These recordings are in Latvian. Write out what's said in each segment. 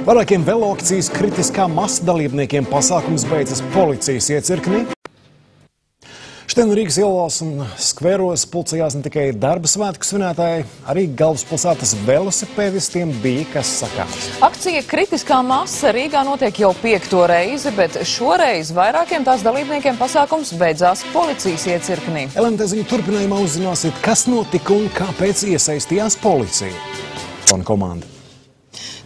Vairākiem veloakcijas kritiskā masa dalībniekiem pasākums beidzas policijas iecirknī. Šodien Rīgas ielās un skveros pulcējās ne tikai darba svētku svinētāji, arī galvaspilsētas velosipēdistiem bija kas sakāms. Akcija kritiskā masa Rīgā notiek jau 5. reizi, bet šoreiz vairākiem tās dalībniekiem pasākums beidzās policijas iecirknī. LMT ziņu turpinājumā uzzināsiet, kas notika un kāpēc iesaistījās policija. Un komanda.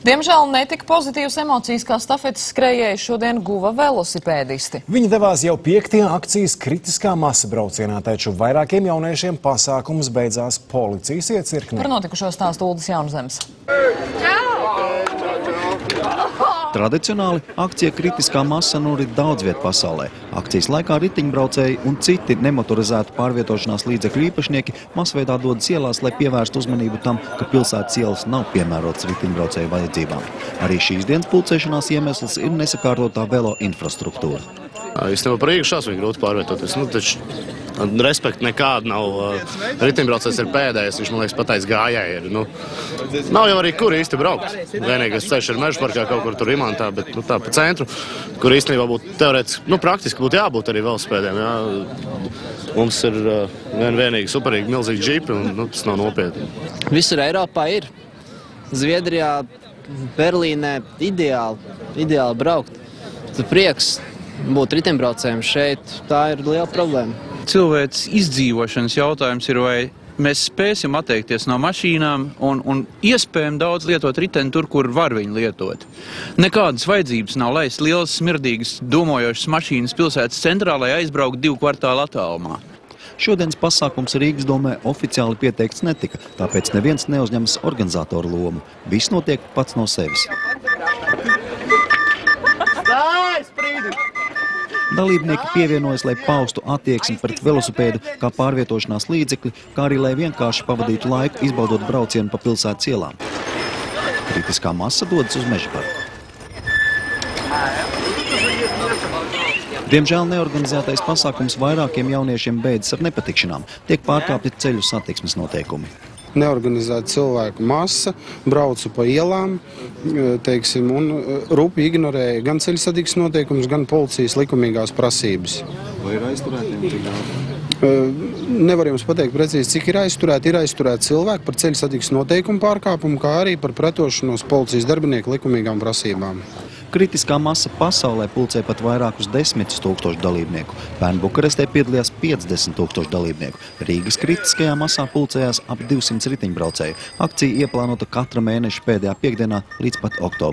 Diemžēl netika pozitīvas emocijas, kā stafetes skrējēji šodien guva velosipēdisti. Viņi devās jau 5. akcijas kritiskā masa braucienā, taču vairākiem jauniešiem pasākums beidzās policijas iecirknī. Par notikušo stāsta Uldis Jaunzems. Tradicionāli akcija kritiskā masa norit daudz viet pasaulē. Akcijas laikā ritiņbraucēji un citi nemotorizētu pārvietošanās līdzekļu īpašnieki masveidā dodas ielās, lai pievērstu uzmanību tam, ka pilsētas ielas nav piemērotas ritiņbraucēju vajadzībām. Arī šīs dienas pulcēšanās iemesls ir nesakārtotā velo infrastruktūra. Īstenībā par Rīgu šausmīgi grūti pārvietoties. Taču respekta nekāda nav. Ritiņbraucējs ir pēdējais, viņš, man liekas, pateicis gājēji ir. Nav jau arī kur īsti braukt. Vienīgais ceļš ir Mežparkā kaut kur tur Imantā, bet tā pa centru, kur īstenībā būtu teorētiski, praktiski būtu jābūt arī velosipēdiem. Mums ir vienīgi superīgi milzīgi džipi un tas nav nopietni. Visur Eiropā ir. Zviedrijā, Berlīnē ideāli braukt. Tu prieks būt ritiņbraucējiem šeit, tā ir liela problēma. Cilvēks izdzīvošanas jautājums ir, vai mēs spēsim atteikties no mašīnām un iespējami daudz lietot riteni tur, kur var viņu lietot. Nekādas vajadzības nav laist lielas, smirdīgas, domojošas mašīnas pilsētas centrā, lai aizbraukt 2 kvartālu attālumā. Šodienas pasākums Rīgas domē oficiāli pieteikts netika, tāpēc neviens neuzņemas organizatoru lomu. Viss notiek pats no sevis. Dalībnieki pievienojas, lai paustu attieksmi pret velosipēdu kā pārvietošanās līdzekli, kā arī lai vienkārši pavadītu laiku, izbaudot braucienu pa pilsētas ielām. Kritiskā masa dodas uz Mežparku. Diemžēl neorganizētais pasākums vairākiem jauniešiem beidzas ar nepatikšanām. Tiek pārkāpti ceļu satiksmes noteikumi. Neorganizēta cilvēku masa brauca pa ielām, teiksim, un rupi ignorēja gan ceļu satiksmes noteikumus, gan policijas likumīgās prasības. Vai ir aizturēti? Nevar jums pateikt precīzi, cik ir aizturēti cilvēki par ceļu satiksmes noteikumu pārkāpumu, kā arī par pretošanos policijas darbinieku likumīgām prasībām. Kritiskā masa pasaulē pulcē pat vairākus 10 000 dalībnieku. Pērn Bukarestē piedalījās 50 000 dalībnieku. Rīgas kritiskajā masā pulcējās ap 200 ritiņbraucēju. Akcija ieplānota katra mēneša pēdējā piekdienā līdz pat oktobrim.